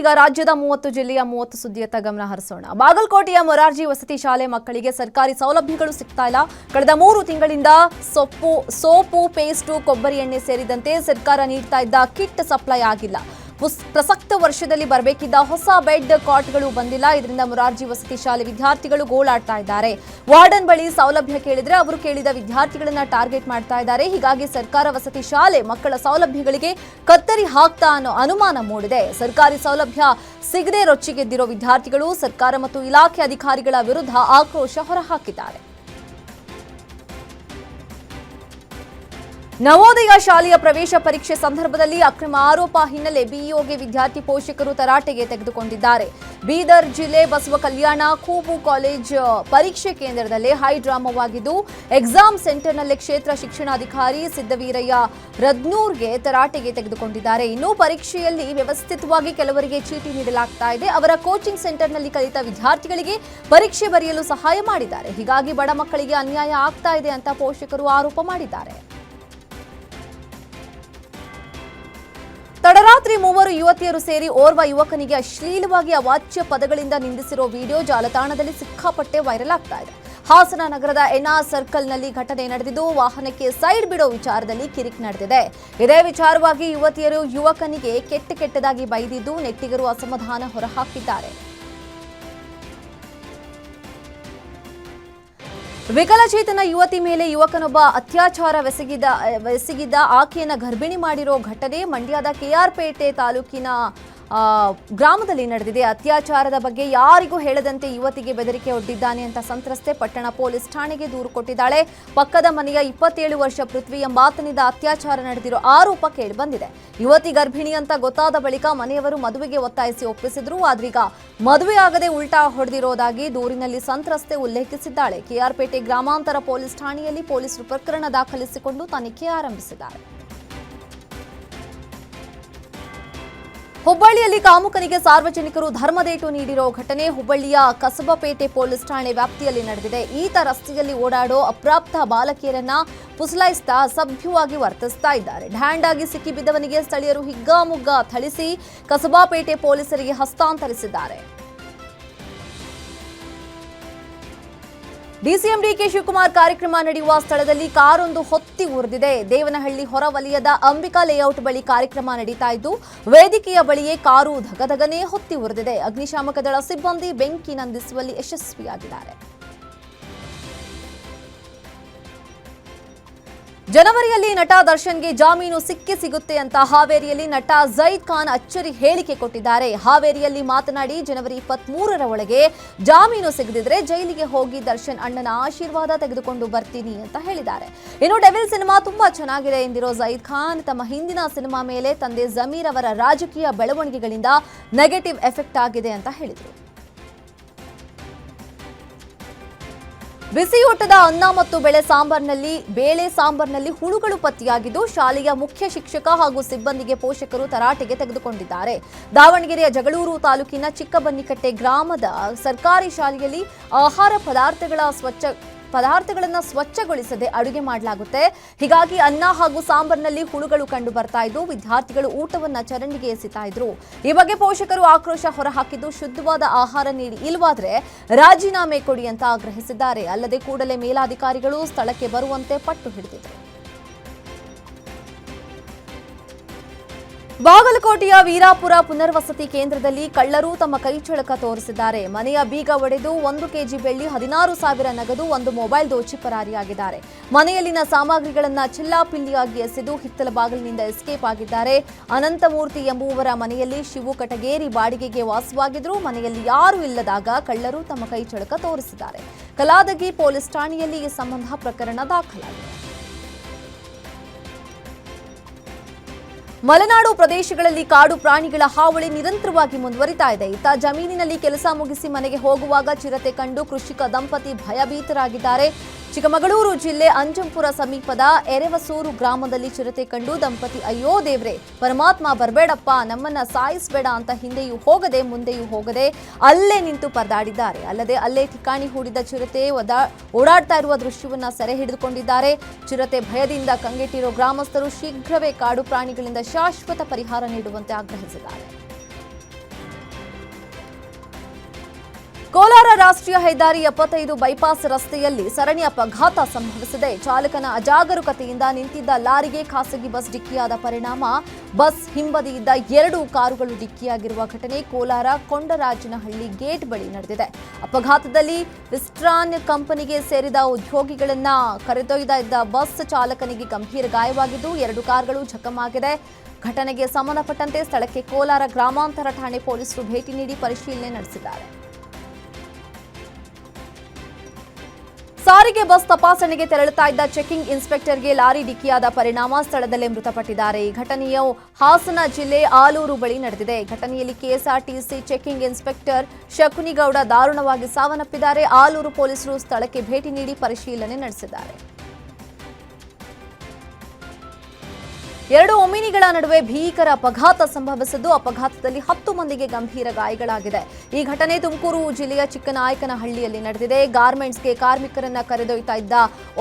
ಈಗ ರಾಜ್ಯದ 30 ಜಿಲ್ಲೆಯ 30 ಸುದ್ದಿಯತ್ತ ಗಮನ ಹರಿಸೋಣ. ಬಾಗಲಕೋಟೆಯ ಮೊರಾರ್ಜಿ ವಸತಿ ಶಾಲೆ ಮಕ್ಕಳಿಗೆ ಸರ್ಕಾರಿ ಸೌಲಭ್ಯಗಳು ಸಿಗ್ತಾ ಇಲ್ಲ. ಕಳೆದ 3 ತಿಂಗಳಿಂದ ಸೋಪು, ಪೇಸ್ಟು, ಕೊಬ್ಬರಿ ಎಣ್ಣೆ ಸೇರಿದಂತೆ ಸರ್ಕಾರ ನೀಡ್ತಾ ಇದ್ದ ಕಿಟ್ ಸಪ್ಲೈ ಆಗಿಲ್ಲ. ಪ್ರಸಕ್ತ ವರ್ಷದಲ್ಲಿ ಬರಬೇಕಿದ್ದ ಹೊಸ ಬೆಡ್ ಕಾಟ್ಗಳು ಬಂದಿಲ್ಲ. ಇದರಿಂದ ಮೊರಾರ್ಜಿ ವಸತಿ ಶಾಲೆ ವಿದ್ಯಾರ್ಥಿಗಳು ಗೋಳಾಡ್ತಾ ಇದ್ದಾರೆ. ವಾರ್ಡನ್ ಬಳಿ ಸೌಲಭ್ಯ ಕೇಳಿದ್ರೆ ಅವರು ಕೇಳಿದ ವಿದ್ಯಾರ್ಥಿಗಳನ್ನ ಟಾರ್ಗೆಟ್ ಮಾಡ್ತಾ ಇದ್ದಾರೆ. ಹೀಗಾಗಿ ಸರ್ಕಾರ ವಸತಿ ಶಾಲೆ ಮಕ್ಕಳ ಸೌಲಭ್ಯಗಳಿಗೆ ಕತ್ತರಿ ಹಾಕ್ತಾ ಅನ್ನೋ ಅನುಮಾನ ಮೂಡಿದೆ. ಸರ್ಕಾರಿ ಸೌಲಭ್ಯ ಸಿಗದೆ ರೊಚ್ಚಿಗೆದ್ದಿರೋ ವಿದ್ಯಾರ್ಥಿಗಳು ಸರ್ಕಾರ ಮತ್ತು ಇಲಾಖೆ ಅಧಿಕಾರಿಗಳ ವಿರುದ್ಧ ಆಕ್ರೋಶ ಹೊರಹಾಕಿದ್ದಾರೆ. ನವೋದಯ ಶಾಲೆಯ ಪ್ರವೇಶ ಪರೀಕ್ಷೆ ಸಂದರ್ಭದಲ್ಲಿ ಅಕ್ರಮ ಆರೋಪ ಹಿನ್ನೆಲೆ ಬಿಇಒಗೆ ವಿದ್ಯಾರ್ಥಿ ಪೋಷಕರು ತರಾಟೆಗೆ ತೆಗೆದುಕೊಂಡಿದ್ದಾರೆ. ಬೀದರ್ ಜಿಲ್ಲೆ ಬಸವ ಕಲ್ಯಾಣ ಕೂಬು ಕಾಲೇಜ್ ಪರೀಕ್ಷೆ ಕೇಂದ್ರದಲ್ಲಿ ಹೈ ಡ್ರಾಮಾವಾಗಿದ್ದು, ಎಕ್ಸಾಮ್ ಸೆಂಟರ್ನಲ್ಲೇ ಕ್ಷೇತ್ರ ಶಿಕ್ಷಣಾಧಿಕಾರಿ ಸಿದ್ದವೀರಯ್ಯ ರದ್ನೂರ್ಗೆ ತರಾಟೆಗೆ ತೆಗೆದುಕೊಂಡಿದ್ದಾರೆ. ಇನ್ನು ಪರೀಕ್ಷೆಯಲ್ಲಿ ವ್ಯವಸ್ಥಿತವಾಗಿ ಕೆಲವರಿಗೆ ಚೀಟಿ ನೀಡಲಾಗ್ತಾ ಇದೆ. ಅವರ ಕೋಚಿಂಗ್ ಸೆಂಟರ್ನಲ್ಲಿ ಕಲಿತ ವಿದ್ಯಾರ್ಥಿಗಳಿಗೆ ಪರೀಕ್ಷೆ ಬರೆಯಲು ಸಹಾಯ ಮಾಡಿದ್ದಾರೆ. ಹೀಗಾಗಿ ಬಡ ಮಕ್ಕಳಿಗೆ ಅನ್ಯಾಯ ಆಗ್ತಾ ಇದೆ ಅಂತ ಪೋಷಕರು ಆರೋಪ ಮಾಡಿದ್ದಾರೆ. ತಡರಾತ್ರಿ 3 ಯುವತಿಯರು ಸೇರಿ ಓರ್ವ ಯುವಕನಿಗೆ ಅಶ್ಲೀಲವಾಗಿ ಅವಾಚ್ಯ ಪದಗಳಿಂದ ನಿಂದಿಸಿರೋ ವಿಡಿಯೋ ಜಾಲತಾಣದಲ್ಲಿ ಸಿಕ್ಕಾಪಟ್ಟೆ ವೈರಲ್ ಆಗ್ತಾ ಇದೆ. ಹಾಸನ ನಗರದ ಎನ್ಆರ್ ಸರ್ಕಲ್ನಲ್ಲಿ ಘಟನೆ ನಡೆದಿದ್ದು, ವಾಹನಕ್ಕೆ ಸೈಡ್ ಬಿಡೋ ವಿಚಾರದಲ್ಲಿ ಕಿರಿಕ್ ನಡೆದಿದೆ. ಇದೇ ವಿಚಾರವಾಗಿ ಯುವತಿಯರು ಯುವಕನಿಗೆ ಕೆಟ್ಟದಾಗಿ ಬೈದಿದ್ದು, ನೆಟ್ಟಿಗರು ಅಸಮಾಧಾನ ಹೊರಹಾಕಿದ್ದಾರೆ. ವಿಕಲಚೇತನ ಯುವತಿ ಮೇಲೆ ಯುವಕನೊಬ್ಬ ಅತ್ಯಾಚಾರವೆಸಗಿದ್ದ ಆಕೆಯನ್ನ ಗರ್ಭಿಣಿ ಮಾಡಿರೋ ಘಟನೆ ಮಂಡ್ಯದ ಕೆಆರ್ಪೇಟೆ ತಾಲೂಕಿನ ಗ್ರಾಮದಲ್ಲಿ ನಡೆದಿದೆ. ಅತ್ಯಾಚಾರದ ಬಗ್ಗೆ ಯಾರಿಗೂ ಹೇಳದಂತೆ ಯುವತಿಗೆ ಬೆದರಿಕೆ ಒಡ್ಡಿದ್ದಾನೆ ಅಂತ ಸಂತ್ರಸ್ತೆ ಪಟ್ಟಣ ಪೊಲೀಸ್ ಠಾಣೆಗೆ ದೂರು ಕೊಟ್ಟಿದ್ದಾಳೆ. ಪಕ್ಕದ ಮನೆಯ 27 ವರ್ಷ ಪೃಥ್ವಿ ಎಂಬಾತನಿಂದ ಅತ್ಯಾಚಾರ ನಡೆದಿರೋ ಆರೋಪ ಕೇಳಿಬಂದಿದೆ. ಯುವತಿ ಗರ್ಭಿಣಿ ಅಂತ ಗೊತ್ತಾದ ಬಳಿಕ ಮನೆಯವರು ಮದುವೆಗೆ ಒತ್ತಾಯಿಸಿ ಒಪ್ಪಿಸಿದ್ರು. ಆದ್ರೀಗ ಮದುವೆ ಆಗದೆ ಉಲ್ಟಾ ಹೊಡೆದಿರೋದಾಗಿ ದೂರಿನಲ್ಲಿ ಸಂತ್ರಸ್ತೆ ಉಲ್ಲೇಖಿಸಿದ್ದಾಳೆ. ಕೆಆರ್ಪೇಟೆ ಗ್ರಾಮಾಂತರ ಪೊಲೀಸ್ ಠಾಣೆಯಲ್ಲಿ ಪೊಲೀಸರು ಪ್ರಕರಣ ದಾಖಲಿಸಿಕೊಂಡು ತನಿಖೆ ಆರಂಭಿಸಿದ್ದಾರೆ. ಹುಬ್ಬಳ್ಳಿಯಲ್ಲಿ ಕಾಮುಕನಿಗೆ ಸಾರ್ವಜನಿಕರು ಧರ್ಮದೇಟು ನೀಡಿರೋ ಘಟನೆ ಹುಬ್ಬಳ್ಳಿಯ ಕಸಬಪೇಟೆ ಪೊಲೀಸ್ ಠಾಣೆ ವ್ಯಾಪ್ತಿಯಲ್ಲಿ ನಡೆದಿದೆ. ಈತ ರಸ್ತೆಯಲ್ಲಿ ಓಡಾಡೋ ಅಪ್ರಾಪ್ತ ಬಾಲಕಿಯರನ್ನ ಪುಸಲಾಯಿಸ್ತಾ ಅಸಭ್ಯವಾಗಿ ವರ್ತಿಸ್ತಾ ಇದ್ದಾರೆ. ಢ್ಯಾಂಡ್ ಆಗಿ ಸಿಕ್ಕಿಬಿದ್ದವನಿಗೆ ಸ್ಥಳೀಯರು ಹಿಗ್ಗಾಮುಗ್ಗಾ ಥಳಿಸಿ ಕಸಬಾಪೇಟೆ ಪೊಲೀಸರಿಗೆ ಹಸ್ತಾಂತರಿಸಿದ್ದಾರೆ. ಡಿಸಿಎಂ ಡಿಕೆ ಶಿವಕುಮಾರ್ ಕಾರ್ಯಕ್ರಮ ನಡೆಯುವ ಸ್ಥಳದಲ್ಲಿ ಕಾರೊಂದು ಹೊತ್ತಿ ಉರಿದಿದೆ. ದೇವನಹಳ್ಳಿ ಹೊರವಲಯದ ಅಂಬಿಕಾ ಲೇಔಟ್ ಬಳಿ ಕಾರ್ಯಕ್ರಮ ನಡೀತಾ ಇದ್ದು, ವೇದಿಕೆಯ ಬಳಿಯೇ ಕಾರು ಧಗಧಗನೆ ಹೊತ್ತಿ ಉರಿದಿದೆ. ಅಗ್ನಿಶಾಮಕ ದಳ ಸಿಬ್ಬಂದಿ ಬೆಂಕಿ ನಂದಿಸುವಲ್ಲಿ ಯಶಸ್ವಿಯಾಗಿದ್ದಾರೆ. ಜನವರಿಯಲ್ಲಿ ನಟ ದರ್ಶನ್ಗೆ ಜಾಮೀನು ಸಿಗುತ್ತೆ ಅಂತ ಹಾವೇರಿಯಲ್ಲಿ ನಟ ಜೈದ್ ಖಾನ್ ಅಚ್ಚರಿ ಹೇಳಿಕೆ ಕೊಟ್ಟಿದ್ದಾರೆ. ಹಾವೇರಿಯಲ್ಲಿ ಮಾತನಾಡಿ, ಜನವರಿ 23ರ ಒಳಗೆ ಜಾಮೀನು ಸಿಗದಿದ್ರೆ ಜೈಲಿಗೆ ಹೋಗಿ ದರ್ಶನ್ ಅಣ್ಣನ ಆಶೀರ್ವಾದ ತೆಗೆದುಕೊಂಡು ಬರ್ತೀನಿ ಅಂತ ಹೇಳಿದ್ದಾರೆ. ಇನ್ನು ಡೆವಿಲ್ ಸಿನಿಮಾ ತುಂಬಾ ಚೆನ್ನಾಗಿದೆ ಎಂದಿರೋ ಜೈದ್ ಖಾನ್, ತಮ್ಮ ಹಿಂದಿನ ಸಿನಿಮಾ ಮೇಲೆ ತಂದೆ ಜಮೀರ್ ಅವರ ರಾಜಕೀಯ ಬೆಳವಣಿಗೆಗಳಿಂದ ನೆಗೆಟಿವ್ ಎಫೆಕ್ಟ್ ಆಗಿದೆ ಅಂತ ಹೇಳಿದರು. ಬಿಸಿಯೂಟದ ಅನ್ನ ಮತ್ತು ಬೇಳೆ ಸಾಂಬಾರ್ನಲ್ಲಿ ಹುಳುಗಳು ಪತ್ತೆಯಾಗಿದ್ದು, ಶಾಲೆಯ ಮುಖ್ಯ ಶಿಕ್ಷಕ ಹಾಗೂ ಸಿಬ್ಬಂದಿಗೆ ಪೋಷಕರು ತರಾಟೆಗೆ ತೆಗೆದುಕೊಂಡಿದ್ದಾರೆ. ದಾವಣಗೆರೆಯ ಜಗಳೂರು ತಾಲೂಕಿನ ಚಿಕ್ಕಬನ್ನಿಕಟ್ಟೆ ಗ್ರಾಮದ ಸರ್ಕಾರಿ ಶಾಲೆಯಲ್ಲಿ ಆಹಾರ ಪದಾರ್ಥಗಳನ್ನು ಸ್ವಚ್ಛಗೊಳಿಸದೆ ಅಡುಗೆ ಮಾಡಲಾಗುತ್ತೆ. ಹೀಗಾಗಿ ಅನ್ನ ಹಾಗೂ ಸಾಂಬಾರ್ನಲ್ಲಿ ಹುಳುಗಳು ಕಂಡು ಬರ್ತಾ ಇದ್ದು, ವಿದ್ಯಾರ್ಥಿಗಳು ಊಟವನ್ನ ಚರಂಡಿಗೆ ಎಸಿತಾ ಇದ್ರು. ಈ ಬಗ್ಗೆ ಪೋಷಕರು ಆಕ್ರೋಶ ಹೊರಹಾಕಿದ್ದು, ಶುದ್ಧವಾದ ಆಹಾರ ನೀಡಿ ಇಲ್ವಾದ್ರೆ ರಾಜೀನಾಮೆ ಕೊಡಿ ಅಂತ ಆಗ್ರಹಿಸಿದ್ದಾರೆ. ಅಲ್ಲದೆ ಕೂಡಲೇ ಮೇಲಾಧಿಕಾರಿಗಳು ಸ್ಥಳಕ್ಕೆ ಬರುವಂತೆ ಪಟ್ಟು ಹಿಡಿದಿದ್ದಾರೆ. ಬಾಗಲಕೋಟೆಯ ವೀರಾಪುರ ಪುನರ್ವಸತಿ ಕೇಂದ್ರದಲ್ಲಿ ಕಳ್ಳರು ತಮ್ಮ ಕೈಚಳಕ ತೋರಿಸಿದ್ದಾರೆ. ಮನೆಯ ಬೀಗ ಒಡೆದು 1 ಕೆಜಿ ಬೆಳ್ಳಿ, 16,000 ನಗದು, 1 ಮೊಬೈಲ್ ದೋಚಿ ಪರಾರಿಯಾಗಿದ್ದಾರೆ. ಮನೆಯಲ್ಲಿನ ಸಾಮಗ್ರಿಗಳನ್ನು ಚಿಲ್ಲಾಪಿಲ್ಲಿಯಾಗಿ ಎಸೆದು ಹಿತ್ತಲ ಬಾಗಿಲಿನಿಂದ ಎಸ್ಕೇಪ್ ಆಗಿದ್ದಾರೆ. ಅನಂತಮೂರ್ತಿ ಎಂಬುವರ ಮನೆಯಲ್ಲಿ ಶಿವು ಕಟಗೇರಿ ಬಾಡಿಗೆಗೆ ವಾಸವಾಗಿದ್ರು. ಮನೆಯಲ್ಲಿ ಯಾರೂ ಇಲ್ಲದಾಗ ಕಳ್ಳರು ತಮ್ಮ ಕೈಚಳಕ ತೋರಿಸಿದ್ದಾರೆ. ಕಲಾದಗಿ ಪೊಲೀಸ್ ಠಾಣೆಯಲ್ಲಿ ಈ ಸಂಬಂಧ ಪ್ರಕರಣ ದಾಖಲಾಗಿದೆ. ಮಲೆನಾಡು ಪ್ರದೇಶಗಳಲ್ಲಿ ಕಾಡು ಪ್ರಾಣಿಗಳ ಹಾವಳಿ ನಿರಂತರವಾಗಿ ಮುಂದುವರಿತಾ ಇದೆ. ಇತ್ತ ಜಮೀನಿನಲ್ಲಿ ಕೆಲಸ ಮುಗಿಸಿ ಮನೆಗೆ ಹೋಗುವಾಗ ಚಿರತೆ ಕಂಡು ಕೃಷಿಕ ದಂಪತಿ ಭಯಭೀತರಾಗಿದ್ದಾರೆ. ಚಿಕ್ಕಮಗಳೂರು ಜಿಲ್ಲೆ ಅಂಜಂಪುರ ಸಮೀಪದ ಎರೆವಸೂರು ಗ್ರಾಮದಲ್ಲಿ ಚಿರತೆ ಕಂಡು ದಂಪತಿ ಅಯ್ಯೋ ದೇವ್ರೆ ಪರಮಾತ್ಮ ಬರಬೇಡಪ್ಪ, ನಮ್ಮನ್ನ ಸಾಯಿಸಬೇಡ ಅಂತ ಹಿಂದೆಯೂ ಹೋಗದೆ ಮುಂದೆಯೂ ಹೋಗದೆ ಅಲ್ಲೇ ನಿಂತು ಪರದಾಡಿದ್ದಾರೆ. ಅಲ್ಲದೆ ಅಲ್ಲೇ ಠಿಕಾಣಿ ಹೂಡಿದ ಚಿರತೆ ಓಡಾಡ್ತಾ ಇರುವ ದೃಶ್ಯವನ್ನ ಸೆರೆ ಹಿಡಿದುಕೊಂಡಿದ್ದಾರೆ. ಚಿರತೆ ಭಯದಿಂದ ಕಂಗೆಟ್ಟಿರೋ ಗ್ರಾಮಸ್ಥರು ಶೀಘ್ರವೇ ಕಾಡು ಪ್ರಾಣಿಗಳಿಂದ ಶಾಶ್ವತ ಪರಿಹಾರ ನೀಡುವಂತೆ ಆಗ್ರಹಿಸಿದ್ದಾರೆ. ಕೋಲಾರ ರಾಷ್ಟ್ರೀಯ ಹೆದ್ದಾರಿ 75 ಬೈಪಾಸ್ ರಸ್ತೆಯಲ್ಲಿ ಸರಣಿ ಅಪಘಾತ ಸಂಭವಿಸಿದೆ. ಚಾಲಕನ ಅಜಾಗರೂಕತೆಯಿಂದ ನಿಂತಿದ್ದ ಲಾರಿಗೆ ಖಾಸಗಿ ಬಸ್ ಡಿಕ್ಕಿಯಾದ ಪರಿಣಾಮ ಬಸ್ ಹಿಂಬದಿಯಿದ್ದ 2 ಕಾರುಗಳು ಡಿಕ್ಕಿಯಾಗಿರುವ ಘಟನೆ ಕೋಲಾರ ಕೊಂಡರಾಜನಹಳ್ಳಿ ಗೇಟ್ ಬಳಿ ನಡೆದಿದೆ. ಅಪಘಾತದಲ್ಲಿ ವಿಸ್ಟ್ರಾನ್ ಕಂಪನಿಗೆ ಸೇರಿದ ಉದ್ಯೋಗಿಗಳನ್ನ ಕರೆದೊಯ್ದ ಇದ್ದ ಬಸ್ ಚಾಲಕನಿಗೆ ಗಂಭೀರ ಗಾಯವಾಗಿದ್ದು 2 ಕಾರುಗಳು ಜಖಮಾಗಿದೆ. ಘಟನೆಗೆ ಸಂಬಂಧಪಟ್ಟಂತೆ ಸ್ಥಳಕ್ಕೆ ಕೋಲಾರ ಗ್ರಾಮಾಂತರ ಠಾಣೆ ಪೊಲೀಸರು ಭೇಟಿ ನೀಡಿ ಪರಿಶೀಲನೆ ನಡೆಸಿದ್ದಾರೆ. ಸಾರಿಗೆ ಬಸ್ ತಪಾಸಣೆಗೆ ತೆರಳುತ್ತಾ ಇದ್ದ ಚೆಕಿಂಗ್ ಇನ್ಸ್ಪೆಕ್ಟರ್ಗೆ ಲಾರಿ ಡಿಕ್ಕಿಯಾದ ಪರಿಣಾಮ ಸ್ಥಳದಲ್ಲೇ ಮೃತಪಟ್ಟಿದ್ದಾರೆ. ಈ ಘಟನೆಯು ಹಾಸನ ಜಿಲ್ಲೆ ಆಲೂರು ಬಳಿ ನಡೆದಿದೆ. ಘಟನೆಯಲ್ಲಿ ಕೆಎಸ್ಆರ್ಟಿಸಿ ಚೆಕಿಂಗ್ ಇನ್ಸ್ಪೆಕ್ಟರ್ ಶಕುನಿಗೌಡ ದಾರುಣವಾಗಿ ಸಾವನ್ನಪ್ಪಿದ್ದಾರೆ. ಆಲೂರು ಪೊಲೀಸರು ಸ್ಥಳಕ್ಕೆ ಭೇಟಿ ನೀಡಿ ಪರಿಶೀಲನೆ ನಡೆಸಿದ್ದಾರೆ. 2 ಒಮಿನಿಗಳ ನಡುವೆ ಭೀಕರ ಅಪಘಾತ ಸಂಭವಿಸಿದ್ದು ಅಪಘಾತದಲ್ಲಿ 10 ಮಂದಿಗೆ ಗಂಭೀರ ಗಾಯಗಳಾಗಿದೆ. ಈ ಘಟನೆ ತುಮಕೂರು ಜಿಲ್ಲೆಯ ಚಿಕ್ಕನಾಯಕನಹಳ್ಳಿಯಲ್ಲಿ ನಡೆದಿದೆ. ಗಾರ್ಮೆಂಟ್ಸ್ಗೆ ಕಾರ್ಮಿಕರನ್ನ ಕರೆದೊಯ್ತಾ ಇದ್ದ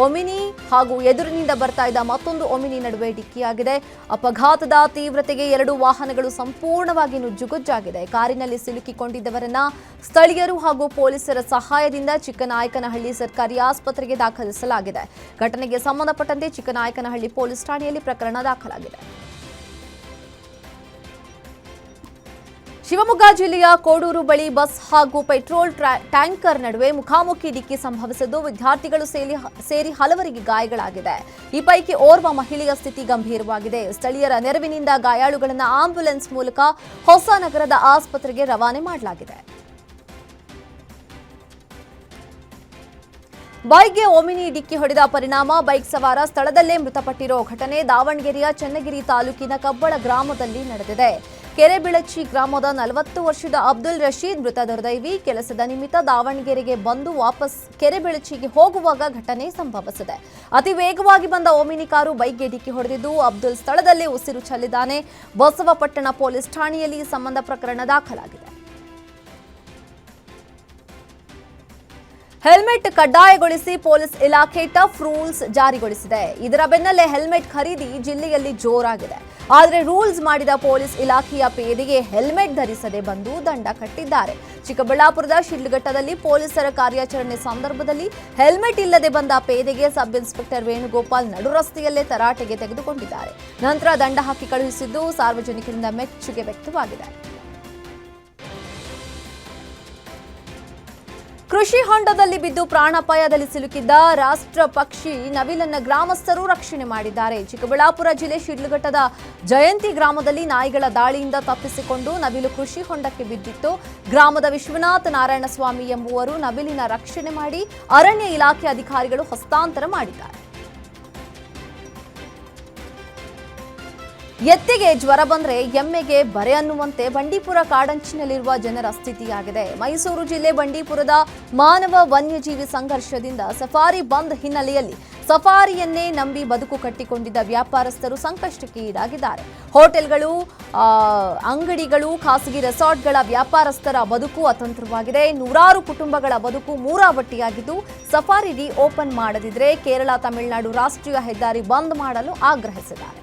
ಒಮಿನಿ ಹಾಗೂ ಎದುರಿನಿಂದ ಬರ್ತಾ ಇದ್ದ ಮತ್ತೊಂದು ಒಮಿನಿ ನಡುವೆ ಡಿಕ್ಕಿಯಾಗಿದೆ. ಅಪಘಾತದ ತೀವ್ರತೆಗೆ 2 ವಾಹನಗಳು ಸಂಪೂರ್ಣವಾಗಿ ನುಜ್ಜುಗುಜ್ಜಾಗಿದೆ. ಕಾರಿನಲ್ಲಿ ಸಿಲುಕಿಕೊಂಡಿದ್ದವರನ್ನ ಸ್ಥಳೀಯರು ಹಾಗೂ ಪೊಲೀಸರ ಸಹಾಯದಿಂದ ಚಿಕ್ಕನಾಯಕನಹಳ್ಳಿ ಸರ್ಕಾರಿ ಆಸ್ಪತ್ರೆಗೆ ದಾಖಲಿಸಲಾಗಿದೆ. ಘಟನೆಗೆ ಸಂಬಂಧಪಟ್ಟಂತೆ ಚಿಕ್ಕನಾಯಕನಹಳ್ಳಿ ಪೊಲೀಸ್ ಠಾಣೆಯಲ್ಲಿ ಪ್ರಕರಣ ದಾಖಲಾಗಿದೆ. ಶಿವಮೊಗ್ಗ ಜಿಲ್ಲೆಯ ಕೋಡೂರು ಬಳಿ ಬಸ್ ಹಾಗೂ ಪೆಟ್ರೋಲ್ ಟ್ಯಾಂಕರ್ ನಡುವೆ ಮುಖಾಮುಖಿ ಡಿಕ್ಕಿ ಸಂಭವಿಸಿದ್ದು ವಿದ್ಯಾರ್ಥಿಗಳು ಸೇರಿ ಹಲವರಿಗೆ ಗಾಯಗಳಾಗಿದೆ. ಈ ಪೈಕಿ ಓರ್ವ ಮಹಿಳೆಯ ಸ್ಥಿತಿ ಗಂಭೀರವಾಗಿದೆ. ಸ್ಥಳೀಯರ ನೆರವಿನಿಂದ ಗಾಯಾಳುಗಳನ್ನು ಆಂಬ್ಯುಲೆನ್ಸ್ ಮೂಲಕ ಹೊಸನಗರದ ಆಸ್ಪತ್ರೆಗೆ ರವಾನೆ ಮಾಡಲಾಗಿದೆ. ಬೈಕ್ಗೆ ಒಮಿನಿ ಡಿಕ್ಕಿ ಹೊಡೆದ ಪರಿಣಾಮ ಬೈಕ್ ಸವಾರ ಸ್ಥಳದಲ್ಲೇ ಮೃತಪಟ್ಟಿರೋ ಘಟನೆ ದಾವಣಗೆರೆಯ ಚನ್ನಗಿರಿ ತಾಲೂಕಿನ ಕಬ್ಬಳ ಗ್ರಾಮದಲ್ಲಿ ನಡೆದಿದೆ. ಕೆರೆಬಿಳಚಿ ಗ್ರಾಮದ 40 ವರ್ಷದ ಅಬ್ದುಲ್ ರಶೀದ್ ಮೃತ ದುರ್ದೈವಿ. ಕೆಲಸದ ನಿಮಿತ್ತ ದಾವಣಗೆರೆಗೆ ಬಂದು ವಾಪಸ್ ಕೆರೆಬಿಳಚಿಗೆ ಹೋಗುವಾಗ ಘಟನೆ ಸಂಭವಿಸಿದೆ. ಅತಿ ವೇಗವಾಗಿ ಬಂದ ಒಮಿನಿ ಕಾರು ಬೈಕ್ಗೆ ಡಿಕ್ಕಿ ಹೊಡೆದಿದ್ದು ಅಬ್ದುಲ್ ಸ್ಥಳದಲ್ಲೇ ಉಸಿರು ಚೆಲ್ಲಿದ್ದಾನೆ. ಬಸವಪಟ್ಟಣ ಪೊಲೀಸ್ ಠಾಣೆಯಲ್ಲಿ ಸಂಬಂಧ ಪ್ರಕರಣ ದಾಖಲಾಗಿದೆ. ಹೆಲ್ಮೆಟ್ ಕಡ್ಡಾಯಗೊಳಿಸಿ ಪೊಲೀಸ್ ಇಲಾಖೆ ಟಫ್ ರೂಲ್ಸ್ ಜಾರಿಗೊಳಿಸಿದೆ. ಇದರ ಬೆನ್ನಲ್ಲೇ ಹೆಲ್ಮೆಟ್ ಖರೀದಿ ಜಿಲ್ಲೆಯಲ್ಲಿ ಜೋರಾಗಿದೆ. ಆದರೆ ರೂಲ್ಸ್ ಮಾಡಿದ ಪೊಲೀಸ್ ಇಲಾಖೆಯ ಪೇದೆಗೆ ಹೆಲ್ಮೆಟ್ ಧರಿಸದೆ ಬಂದು ದಂಡ ಕಟ್ಟಿದ್ದಾರೆ. ಚಿಕ್ಕಬಳ್ಳಾಪುರದ ಶಿಡ್ಲಘಟ್ಟದಲ್ಲಿ ಪೊಲೀಸರ ಕಾರ್ಯಾಚರಣೆ ಸಂದರ್ಭದಲ್ಲಿ ಹೆಲ್ಮೆಟ್ ಇಲ್ಲದೆ ಬಂದ ಪೇದೆಗೆ ಸಬ್ ಇನ್ಸ್ಪೆಕ್ಟರ್ ವೇಣುಗೋಪಾಲ್ ನಡು ರಸ್ತೆಯಲ್ಲೇ ತರಾಟೆಗೆ ತೆಗೆದುಕೊಂಡಿದ್ದಾರೆ. ನಂತರ ದಂಡ ಹಾಕಿ ಕಳುಹಿಸಿದ್ದು ಸಾರ್ವಜನಿಕರಿಂದ ಮೆಚ್ಚುಗೆ ವ್ಯಕ್ತವಾಗಿದೆ. ಕೃಷಿ ಹೊಂಡದಲ್ಲಿ ಬಿದ್ದು ಪ್ರಾಣಾಪಾಯದಲ್ಲಿ ಸಿಲುಕಿದ್ದ ರಾಷ್ಟ್ರ ಪಕ್ಷಿ ನವಿಲನ್ನ ಗ್ರಾಮಸ್ಥರು ರಕ್ಷಣೆ ಮಾಡಿದ್ದಾರೆ. ಚಿಕ್ಕಬಳ್ಳಾಪುರ ಜಿಲ್ಲೆ ಶಿಡ್ಲಘಟ್ಟದ ಜಯಂತಿ ಗ್ರಾಮದಲ್ಲಿ ನಾಯಿಗಳ ದಾಳಿಯಿಂದ ತಪ್ಪಿಸಿಕೊಂಡು ನವಿಲು ಕೃಷಿ ಹೊಂಡಕ್ಕೆ ಬಿದ್ದಿತ್ತು. ಗ್ರಾಮದ ವಿಶ್ವನಾಥ ನಾರಾಯಣಸ್ವಾಮಿ ಎಂಬುವರು ನವಿಲಿನ ರಕ್ಷಣೆ ಮಾಡಿ ಅರಣ್ಯ ಇಲಾಖೆ ಅಧಿಕಾರಿಗಳು ಹಸ್ತಾಂತರ ಮಾಡಿದ್ದಾರೆ. ಎತ್ತಿಗೆ ಜ್ವರ ಬಂದ್ರೆ ಎಮ್ಮೆಗೆ ಬರೆ ಅನ್ನುವಂತೆ ಬಂಡೀಪುರ ಕಾಡಂಚಿನಲ್ಲಿರುವ ಜನರ ಸ್ಥಿತಿಯಾಗಿದೆ. ಮೈಸೂರು ಜಿಲ್ಲೆ ಬಂಡೀಪುರದ ಮಾನವ ವನ್ಯಜೀವಿ ಸಂಘರ್ಷದಿಂದ ಸಫಾರಿ ಬಂದ್ ಹಿನ್ನೆಲೆಯಲ್ಲಿ ಸಫಾರಿಯನ್ನೇ ನಂಬಿ ಬದುಕು ಕಟ್ಟಿಕೊಂಡಿದ್ದ ವ್ಯಾಪಾರಸ್ಥರು ಸಂಕಷ್ಟಕ್ಕೆ ಈಡಾಗಿದ್ದಾರೆ. ಹೋಟೆಲ್ಗಳು, ಅಂಗಡಿಗಳು, ಖಾಸಗಿ ರೆಸಾರ್ಟ್ಗಳ ವ್ಯಾಪಾರಸ್ಥರ ಬದುಕು ಅತಂತ್ರವಾಗಿದೆ. ನೂರಾರು ಕುಟುಂಬಗಳ ಬದುಕು ಮೂರಾಬಟ್ಟಿಯಾಗಿದ್ದು ಸಫಾರಿ ಓಪನ್ ಮಾಡದಿದ್ರೆ ಕೇರಳ ತಮಿಳುನಾಡು ರಾಷ್ಟ್ರೀಯ ಹೆದ್ದಾರಿ ಬಂದ್ ಮಾಡಲು ಆಗ್ರಹಿಸಿದ್ದಾರೆ.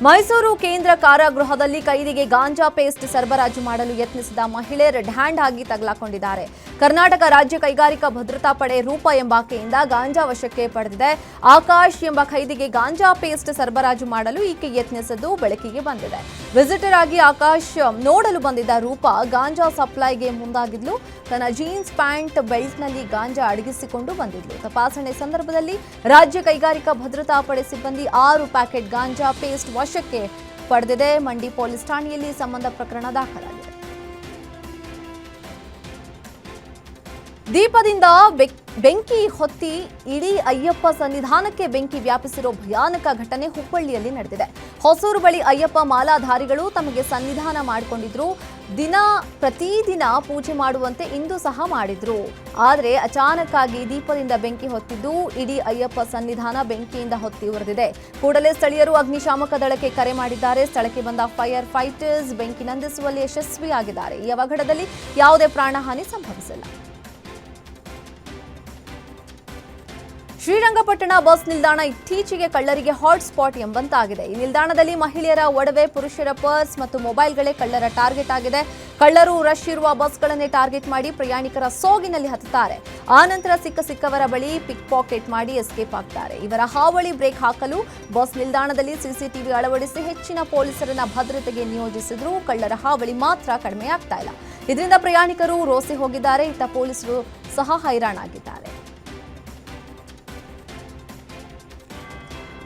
ಮೈಸೂರು ಕೇಂದ್ರ ಕಾರಾಗೃಹದಲ್ಲಿ ಕೈದಿಗೆ ಗಾಂಜಾ ಪೇಸ್ಟ್ ಸರಬರಾಜು ಮಾಡಲು ಯತ್ನಿಸಿದ ಮಹಿಳೆ ರೆಡ್ ಹ್ಯಾಂಡ್ ಆಗಿ ತಗಲಾಕೊಂಡಿದ್ದಾರೆ. ಕರ್ನಾಟಕ ರಾಜ್ಯ ಕೈಗಾರಿಕಾ ಭದ್ರತಾ ಪಡೆ ರೂಪ ಎಂಬಾಕೆಯಿಂದ ಗಾಂಜಾ ವಶಕ್ಕೆ ಪಡೆದಿದೆ. ಆಕಾಶ್ ಎಂಬ ಖೈದಿಗೆ ಗಾಂಜಾ ಪೇಸ್ಟ್ ಸರಬರಾಜು ಮಾಡಲು ಈಕೆ ಯತ್ನಿಸಿದ್ದು ಬೆಳಕಿಗೆ ಬಂದಿದೆ. ವಿಸಿಟರ್ ಆಗಿ ಆಕಾಶ್ ನೋಡಲು ಬಂದಿದ್ದ ರೂಪ ಗಾಂಜಾ ಸಪ್ಲೈಗೆ ಮುಂದಾಗಿದ್ಲು. ತನ್ನ ಜೀನ್ಸ್ ಪ್ಯಾಂಟ್ ಬೆಲ್ಟ್ನಲ್ಲಿ ಗಾಂಜಾ ಅಡಗಿಸಿಕೊಂಡು ಬಂದಿದ್ಲು. ತಪಾಸಣೆ ಸಂದರ್ಭದಲ್ಲಿ ರಾಜ್ಯ ಕೈಗಾರಿಕಾ ಭದ್ರತಾ ಪಡೆ ಸಿಬ್ಬಂದಿ 6 ಪ್ಯಾಕೆಟ್ ಗಾಂಜಾ ಪೇಸ್ಟ್ ವಶಕ್ಕೆ ಪಡೆದಿದೆ. ಮಂಡಿ ಪೊಲೀಸ್ ಠಾಣೆಯಲ್ಲಿ ಸಂಬಂಧ ಪ್ರಕರಣ ದಾಖಲಾಗಿದೆ. ದೀಪದಿಂದ ಬೆಂಕಿ ಹೊತ್ತಿ ಇಡೀ ಅಯ್ಯಪ್ಪ ಸನ್ನಿಧಾನಕ್ಕೆ ಬೆಂಕಿ ವ್ಯಾಪಿಸಿರೋ ಭಯಾನಕ ಘಟನೆ ಹುಬ್ಬಳ್ಳಿಯಲ್ಲಿ ನಡೆದಿದೆ. ಹೊಸೂರು ಬಳಿ ಅಯ್ಯಪ್ಪ ಮಾಲಾಧಾರಿಗಳು ತಮಗೆ ಸನ್ನಿಧಾನ ಮಾಡಿಕೊಂಡಿದ್ರು. ಪ್ರತಿದಿನ ಪೂಜೆ ಮಾಡುವಂತೆ ಇಂದು ಸಹ ಮಾಡಿದ್ರು. ಆದರೆ ಅಚಾನಕ್ ಆಗಿ ದೀಪದಿಂದ ಬೆಂಕಿ ಹೊತ್ತಿದ್ದು ಇಡೀ ಅಯ್ಯಪ್ಪ ಸನ್ನಿಧಾನ ಬೆಂಕಿಯಿಂದ ಹೊತ್ತಿ ಉರಿದಿದೆ. ಕೂಡಲೇ ಸ್ಥಳೀಯರು ಅಗ್ನಿಶಾಮಕ ದಳಕ್ಕೆ ಕರೆ ಮಾಡಿದ್ದಾರೆ. ಸ್ಥಳಕ್ಕೆ ಬಂದ ಫೈರ್ ಫೈಟರ್ಸ್ ಬೆಂಕಿ ನಂದಿಸುವಲ್ಲಿ ಯಶಸ್ವಿಯಾಗಿದ್ದಾರೆ. ಈ ಅವಘಡದಲ್ಲಿ ಯಾವುದೇ ಪ್ರಾಣಹಾನಿ ಸಂಭವಿಸಿಲ್ಲ. ಶ್ರೀರಂಗಪಟ್ಟಣ ಬಸ್ ನಿಲ್ದಾಣ ಇತ್ತೀಚೆಗೆ ಕಳ್ಳರಿಗೆ ಹಾಟ್ ಸ್ಪಾಟ್ ಎಂಬಂತಾಗಿದೆ. ಈ ನಿಲ್ದಾಣದಲ್ಲಿ ಮಹಿಳೆಯರ ಒಡವೆ, ಪುರುಷರ ಪರ್ಸ್ ಮತ್ತು ಮೊಬೈಲ್ಗಳೇ ಕಳ್ಳರ ಟಾರ್ಗೆಟ್ ಆಗಿದೆ. ಕಳ್ಳರು ರಶ್ ಇರುವ ಬಸ್ಗಳನ್ನೇ ಟಾರ್ಗೆಟ್ ಮಾಡಿ ಪ್ರಯಾಣಿಕರ ಸೋಗಿನಲ್ಲಿ ಹತ್ತುತ್ತಾರೆ. ಆನಂತರ ಸಿಕ್ಕವರ ಬಳಿ ಪಿಕ್ ಪಾಕೆಟ್ ಮಾಡಿ ಎಸ್ಕೇಪ್ ಆಗ್ತಾರೆ. ಇವರ ಹಾವಳಿ ಬ್ರೇಕ್ ಹಾಕಲು ಬಸ್ ನಿಲ್ದಾಣದಲ್ಲಿ ಸಿಸಿಟಿವಿ ಅಳವಡಿಸಿ ಹೆಚ್ಚಿನ ಪೊಲೀಸರನ್ನ ಭದ್ರತೆಗೆ ನಿಯೋಜಿಸಿದ್ರು. ಕಳ್ಳರ ಹಾವಳಿ ಮಾತ್ರ ಕಡಿಮೆ ಆಗ್ತಾ ಇಲ್ಲ. ಇದರಿಂದ ಪ್ರಯಾಣಿಕರು ರೋಸಿ ಹೋಗಿದ್ದಾರೆ. ಇತ್ತ ಪೊಲೀಸರು ಸಹ ಹೈರಾಣಾಗಿದ್ದಾರೆ.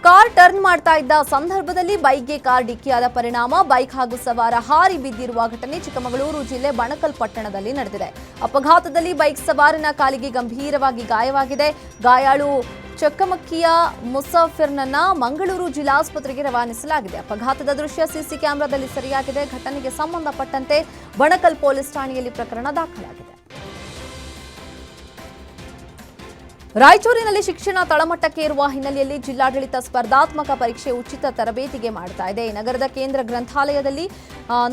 ಕಾರ್ ಟರ್ನ್ ಮಾಡ್ತಾ ಇದ್ದ ಸಂದರ್ಭದಲ್ಲಿ ಬೈಕ್ಗೆ ಕಾರ್ ಡಿಕ್ಕಿಯಾದ ಪರಿಣಾಮ ಬೈಕ್ ಹಾಗೂ ಸವಾರ ಹಾರಿ ಬಿದ್ದಿರುವ ಘಟನೆ ಚಿಕ್ಕಮಗಳೂರು ಜಿಲ್ಲೆ ಬಣಕಲ್ ಪಟ್ಟಣದಲ್ಲಿ ನಡೆದಿದೆ. ಅಪಘಾತದಲ್ಲಿ ಬೈಕ್ ಸವಾರನ ಕಾಲಿಗೆ ಗಂಭೀರವಾಗಿ ಗಾಯವಾಗಿದೆ. ಗಾಯಾಳು ಚಕ್ಕಮಕ್ಕಿಯ ಮುಸಾಫಿರ್ನನ್ನ ಮಂಗಳೂರು ಜಿಲ್ಲಾಸ್ಪತ್ರೆಗೆ ರವಾನಿಸಲಾಗಿದೆ. ಅಪಘಾತದ ದೃಶ್ಯ ಸಿಸಿ ಕ್ಯಾಮೆರಾದಲ್ಲಿ ಸೆರೆಯಾಗಿದೆ. ಘಟನೆಗೆ ಸಂಬಂಧಪಟ್ಟಂತೆ ಬಣಕಲ್ ಪೊಲೀಸ್ ಠಾಣೆಯಲ್ಲಿ ಪ್ರಕರಣ ದಾಖಲಾಗಿದೆ. ರಾಯಚೂರಿನಲ್ಲಿ ಶಿಕ್ಷಣ ತಳಮಟ್ಟಕ್ಕೆ ಇರುವ ಹಿನ್ನೆಲೆಯಲ್ಲಿ ಜಿಲ್ಲಾಡಳಿತ ಸ್ಪರ್ಧಾತ್ಮಕ ಪರೀಕ್ಷೆ ಉಚಿತ ತರಬೇತಿಗೆ ಮಾಡ್ತಾ ಇದೆ. ನಗರದ ಕೇಂದ್ರ ಗ್ರಂಥಾಲಯದಲ್ಲಿ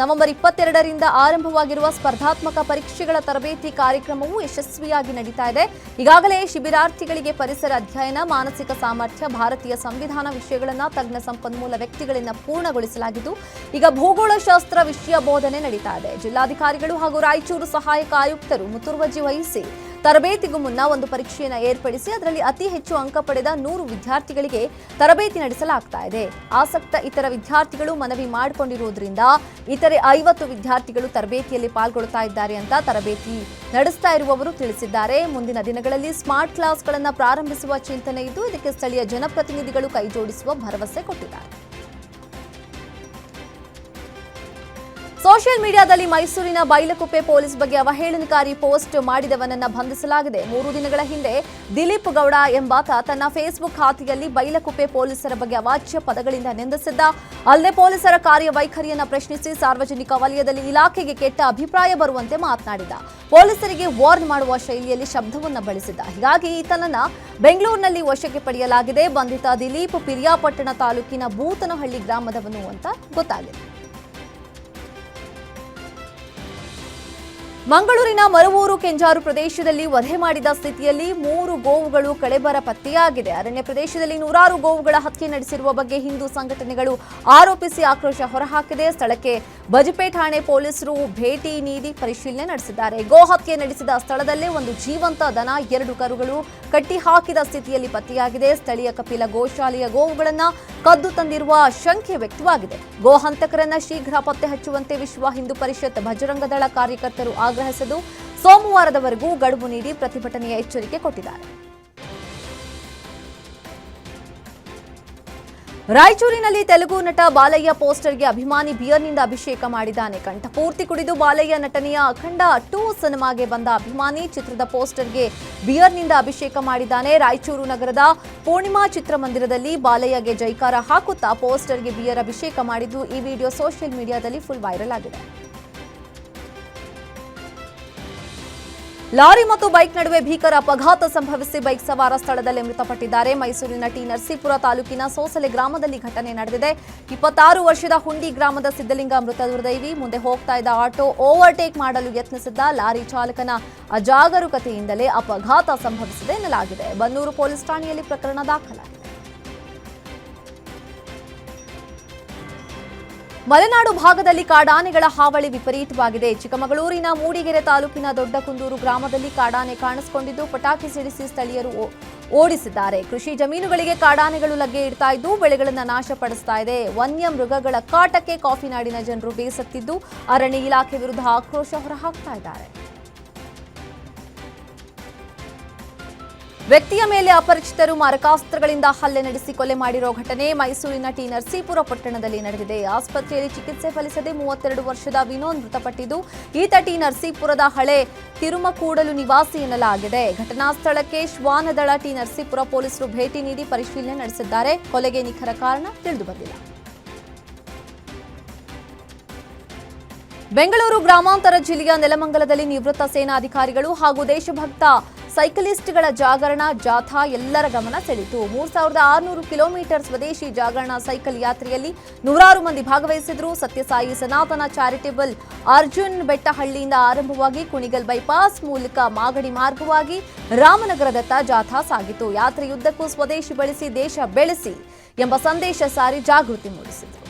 ನವೆಂಬರ್ 22ರಿಂದ ಆರಂಭವಾಗಿರುವ ಸ್ಪರ್ಧಾತ್ಮಕ ಪರೀಕ್ಷೆಗಳ ತರಬೇತಿ ಕಾರ್ಯಕ್ರಮವು ಯಶಸ್ವಿಯಾಗಿ ನಡೀತಾ ಇದೆ. ಈಗಾಗಲೇ ಶಿಬಿರಾರ್ಥಿಗಳಿಗೆ ಪರಿಸರ ಅಧ್ಯಯನ, ಮಾನಸಿಕ ಸಾಮರ್ಥ್ಯ, ಭಾರತೀಯ ಸಂವಿಧಾನ ವಿಷಯಗಳನ್ನು ತಜ್ಞ ಸಂಪನ್ಮೂಲ ವ್ಯಕ್ತಿಗಳಿಂದ ಪೂರ್ಣಗೊಳಿಸಲಾಗಿದ್ದು ಈಗ ಭೂಗೋಳಶಾಸ್ತ್ರ ವಿಷಯ ಬೋಧನೆ ನಡೀತಾ ಇದೆ. ಜಿಲ್ಲಾಧಿಕಾರಿಗಳು ಹಾಗೂ ರಾಯಚೂರು ಸಹಾಯಕ ಆಯುಕ್ತರು ಮುತುವರ್ಜಿ ವಹಿಸಿ ತರಬೇತಿಗೂ ಮುನ್ನ ಒಂದು ಪರೀಕ್ಷೆಯನ್ನು ಏರ್ಪಡಿಸಿ ಅದರಲ್ಲಿ ಅತಿ ಹೆಚ್ಚು ಅಂಕ ಪಡೆದ 100 ವಿದ್ಯಾರ್ಥಿಗಳಿಗೆ ತರಬೇತಿ ನಡೆಸಲಾಗ್ತಾ ಇದೆ. ಆಸಕ್ತ ಇತರ ವಿದ್ಯಾರ್ಥಿಗಳು ಮನವಿ ಮಾಡಿಕೊಂಡಿರುವುದರಿಂದ ಇತರೆ 50 ವಿದ್ಯಾರ್ಥಿಗಳು ತರಬೇತಿಯಲ್ಲಿ ಪಾಲ್ಗೊಳ್ಳುತ್ತಾ ಇದ್ದಾರೆ ಅಂತ ತರಬೇತಿ ನಡೆಸ್ತಾ ಇರುವವರು ತಿಳಿಸಿದ್ದಾರೆ. ಮುಂದಿನ ದಿನಗಳಲ್ಲಿ ಸ್ಮಾರ್ಟ್ ಕ್ಲಾಸ್ಗಳನ್ನು ಪ್ರಾರಂಭಿಸುವ ಚಿಂತನೆ ಇದ್ದು ಇದಕ್ಕೆ ಸ್ಥಳೀಯ ಜನಪ್ರತಿನಿಧಿಗಳು ಕೈಜೋಡಿಸುವ ಭರವಸೆ ಕೊಟ್ಟಿದ್ದಾರೆ. ಸೋಷಿಯಲ್ ಮೀಡಿಯಾದಲ್ಲಿ ಮೈಸೂರಿನ ಬೈಲಕುಪ್ಪೆ ಪೊಲೀಸ್ ಬಗ್ಗೆ ಅವಹೇಳನಕಾರಿ ಪೋಸ್ಟ್ ಮಾಡಿದವನನ್ನ ಬಂಧಿಸಲಾಗಿದೆ. 3 ದಿನಗಳ ಹಿಂದೆ ದಿಲೀಪ್ ಗೌಡ ಎಂಬಾತ ತನ್ನ ಫೇಸ್ಬುಕ್ ಖಾತೆಯಲ್ಲಿ ಬೈಲಕುಪ್ಪೆ ಪೊಲೀಸರ ಬಗ್ಗೆ ಅವಾಚ್ಯ ಪದಗಳಿಂದ ನಿಂದಿಸಿದ್ದ. ಅಲ್ಲದೆ ಪೊಲೀಸರ ಕಾರ್ಯವೈಖರಿಯನ್ನ ಪ್ರಶ್ನಿಸಿ ಸಾರ್ವಜನಿಕ ವಲಯದಲ್ಲಿ ಇಲಾಖೆಗೆ ಕೆಟ್ಟ ಅಭಿಪ್ರಾಯ ಬರುವಂತೆ ಮಾತನಾಡಿದ. ಪೊಲೀಸರಿಗೆ ವಾರ್ನ್ ಮಾಡುವ ಶೈಲಿಯಲ್ಲಿ ಶಬ್ದವನ್ನ ಬಳಸಿದ್ದ. ಹೀಗಾಗಿ ಈತನನ್ನ ಬೆಂಗಳೂರಿನಲ್ಲಿ ವಶಕ್ಕೆ ಪಡೆಯಲಾಗಿದೆ. ಬಂಧಿತ ದಿಲೀಪ್ ಪಿರಿಯಾಪಟ್ಟಣ ತಾಲೂಕಿನ ಬೂತನಹಳ್ಳಿ ಗ್ರಾಮದವನು ಅಂತ ಗೊತ್ತಾಗಿದೆ. ಮಂಗಳೂರಿನ ಮರುವೂರು ಕೆಂಜಾರು ಪ್ರದೇಶದಲ್ಲಿ ವಧೆ ಮಾಡಿದ ಸ್ಥಿತಿಯಲ್ಲಿ 3 ಗೋವುಗಳು ಕಳೆಬರ ಪತ್ತೆಯಾಗಿದೆ. ಅರಣ್ಯ ಪ್ರದೇಶದಲ್ಲಿ 100 ಗೋವುಗಳ ಹತ್ಯೆ ನಡೆಸಿರುವ ಬಗ್ಗೆ ಹಿಂದೂ ಸಂಘಟನೆಗಳು ಆರೋಪಿಸಿ ಆಕ್ರೋಶ ಹೊರಹಾಕಿದೆ. ಸ್ಥಳಕ್ಕೆ ಬಜಪೆ ಠಾಣೆ ಪೊಲೀಸರು ಭೇಟಿ ನೀಡಿ ಪರಿಶೀಲನೆ ನಡೆಸಿದ್ದಾರೆ. ಗೋ ಹತ್ಯೆ ನಡೆಸಿದ ಸ್ಥಳದಲ್ಲೇ ಒಂದು ಜೀವಂತ ದನ, 2 ಕರುಗಳು ಕಟ್ಟಿ ಹಾಕಿದ ಸ್ಥಿತಿಯಲ್ಲಿ ಪತ್ತೆಯಾಗಿದೆ. ಸ್ಥಳೀಯ ಕಪಿಲ ಗೋಶಾಲೆಯ ಗೋವುಗಳನ್ನ ಕದ್ದು ತಂದಿರುವ ಶಂಕೆ ವ್ಯಕ್ತವಾಗಿದೆ. ಗೋ ಹಂತಕರನ್ನ ಶೀಘ್ರ ಪತ್ತೆ ಹಚ್ಚುವಂತೆ ವಿಶ್ವ ಹಿಂದೂ ಪರಿಷತ್, ಬಜರಂಗ ದಳ ಕಾರ್ಯಕರ್ತರು ಆಗ್ರಹಿಸಿದ್ದು ಸೋಮವಾರದವರೆಗೂ ಗಡುವು ನೀಡಿ ಪ್ರತಿಭಟನೆಯ ಎಚ್ಚರಿಕೆ ಕೊಟ್ಟಿದ್ದಾರೆ. ರಾಯಚೂರಿನಲ್ಲಿ ತೆಲುಗು ನಟ ಬಾಲಯ್ಯ ಪೋಸ್ಟರ್ಗೆ ಅಭಿಮಾನಿ ಬಿಯರ್ನಿಂದ ಅಭಿಷೇಕ ಮಾಡಿದ್ದಾನೆ. ಕಂಠಪೂರ್ತಿ ಕುಡಿದು ಬಾಲಯ್ಯ ನಟನೆಯ ಅಖಂಡ 2 ಸಿನಿಮಾಗೆ ಬಂದ ಅಭಿಮಾನಿ ಚಿತ್ರದ ಪೋಸ್ಟರ್ಗೆ ಬಿಯರ್ನಿಂದ ಅಭಿಷೇಕ ಮಾಡಿದ್ದಾನೆ. ರಾಯಚೂರು ನಗರದ ಪೂರ್ಣಿಮಾ ಚಿತ್ರಮಂದಿರದಲ್ಲಿ ಬಾಲಯ್ಯಗೆ ಜೈಕಾರ ಹಾಕುತ್ತಾ ಪೋಸ್ಟರ್ಗೆ ಬಿಯರ್ ಅಭಿಷೇಕ ಮಾಡಿದ್ದು ಈ ವಿಡಿಯೋ ಸೋಷಿಯಲ್ ಮೀಡಿಯಾದಲ್ಲಿ ಫುಲ್ ವೈರಲ್ ಆಗಿದೆ. ಲಾರಿ ಮತ್ತು ಬೈಕ್ ನಡುವೆ ಭೀಕರ ಅಪಘಾತ ಸಂಭವಿಸಿ ಬೈಕ್ ಸವಾರ ಸ್ಥಳದಲ್ಲೇ ಮೃತಪಟ್ಟಿದ್ದಾರೆ. ಮೈಸೂರಿನ ಟಿ ನರಸೀಪುರ ತಾಲೂಕಿನ ಸೋಸಲೆ ಗ್ರಾಮದಲ್ಲಿ ಘಟನೆ ನಡೆದಿದೆ. 26 ವರ್ಷದ ಹುಂಡಿ ಗ್ರಾಮದ ಸಿದ್ದಲಿಂಗ ಮೃತ ದುರ್ದೈವಿ. ಮುಂದೆ ಹೋಗ್ತಾ ಇದ್ದ ಆಟೋ ಓವರ್ಟೇಕ್ ಮಾಡಲು ಯತ್ನಿಸಿದ್ದ ಲಾರಿ ಚಾಲಕನ ಅಜಾಗರೂಕತೆಯಿಂದಲೇ ಅಪಘಾತ ಸಂಭವಿಸಿದೆ ಎನ್ನಲಾಗಿದೆ. ಬನ್ನೂರು ಪೊಲೀಸ್ ಠಾಣೆಯಲ್ಲಿ ಪ್ರಕರಣ ದಾಖಲಾಗಿದೆ. ಮಲೆನಾಡು ಭಾಗದಲ್ಲಿ ಕಾಡಾನೆಗಳ ಹಾವಳಿ ವಿಪರೀತವಾಗಿದೆ. ಚಿಕ್ಕಮಗಳೂರಿನ ಮೂಡಿಗೆರೆ ತಾಲೂಕಿನ ದೊಡ್ಡಕುಂದೂರು ಗ್ರಾಮದಲ್ಲಿ ಕಾಡಾನೆ ಕಾಣಿಸಿಕೊಂಡಿದ್ದು ಪಟಾಕಿ ಸಿಡಿಸಿ ಸ್ಥಳೀಯರು ಓಡಿಸಿದ್ದಾರೆ. ಕೃಷಿ ಜಮೀನುಗಳಿಗೆ ಕಾಡಾನೆಗಳು ಲಗ್ಗೆ ಇಡ್ತಾ ಇದ್ದು ಬೆಳೆಗಳನ್ನು ನಾಶಪಡಿಸ್ತಾ ಇದೆ. ವನ್ಯ ಮೃಗಗಳ ಕಾಟಕ್ಕೆ ಕಾಫಿನಾಡಿನ ಜನರು ಬೇಸತ್ತಿದ್ದು ಅರಣ್ಯ ಇಲಾಖೆ ವಿರುದ್ಧ ಆಕ್ರೋಶ ಹೊರಹಾಕ್ತಾ ಇದ್ದಾರೆ. ವ್ಯಕ್ತಿಯ ಮೇಲೆ ಅಪರಿಚಿತರು ಮಾರಕಾಸ್ತ್ರಗಳಿಂದ ಹಲ್ಲೆ ನಡೆಸಿ ಕೊಲೆ ಮಾಡಿರೋ ಘಟನೆ ಮೈಸೂರಿನ ಟಿ ನರಸೀಪುರ ಪಟ್ಟಣದಲ್ಲಿ ನಡೆದಿದೆ. ಆಸ್ಪತ್ರೆಯಲ್ಲಿ ಚಿಕಿತ್ಸೆ ಫಲಿಸದೆ 32 ವರ್ಷದ ವಿನೋದ್ ಮೃತಪಟ್ಟಿದ್ದು ಈತ ಟಿ ನರಸೀಪುರದ ಹಳೆ ತಿರುಮಕೂಡಲು ನಿವಾಸಿ ಎನ್ನಲಾಗಿದೆ. ಘಟನಾ ಸ್ಥಳಕ್ಕೆ ಶ್ವಾನದಳ ಟಿ ನರಸೀಪುರ ಪೊಲೀಸರು ಭೇಟಿ ನೀಡಿ ಪರಿಶೀಲನೆ ನಡೆಸಿದ್ದಾರೆ. ಕೊಲೆಗೆ ನಿಖರ ಕಾರಣ ತಿಳಿದುಬಂದಿಲ್ಲ. ಬೆಂಗಳೂರು ಗ್ರಾಮಾಂತರ ಜಿಲ್ಲೆಯ ನೆಲಮಂಗಲದಲ್ಲಿ ನಿವೃತ್ತ ಸೇನಾಧಿಕಾರಿಗಳು ಹಾಗೂ ದೇಶಭಕ್ತ ಸೈಕಲಿಸ್ಟ್ಗಳ ಜಾಗರಣ ಜಾಥಾ ಎಲ್ಲರ ಗಮನ ಸೆಳೆಯಿತು. 3600 ಕಿಲೋಮೀಟರ್ ಸ್ವದೇಶಿ ಜಾಗರಣ ಸೈಕಲ್ ಯಾತ್ರೆಯಲ್ಲಿ ನೂರಾರು ಮಂದಿ ಭಾಗವಹಿಸಿದ್ರು. ಸತ್ಯಸಾಯಿ ಸನಾತನ ಚಾರಿಟೇಬಲ್ ಅರ್ಜುನ್ ಬೆಟ್ಟಹಳ್ಳಿಯಿಂದ ಆರಂಭವಾಗಿ ಕುಣಿಗಲ್ ಬೈಪಾಸ್ ಮೂಲಕ ಮಾಗಡಿ ಮಾರ್ಗವಾಗಿ ರಾಮನಗರದತ್ತ ಜಾಥಾ ಸಾಗಿತು. ಯಾತ್ರೆಯುದ್ದಕ್ಕೂ ಸ್ವದೇಶಿ ಬಳಸಿ ದೇಶ ಬೆಳೆಸಿ ಎಂಬ ಸಂದೇಶ ಸಾರಿ ಜಾಗೃತಿ ಮೂಡಿಸಿದರು.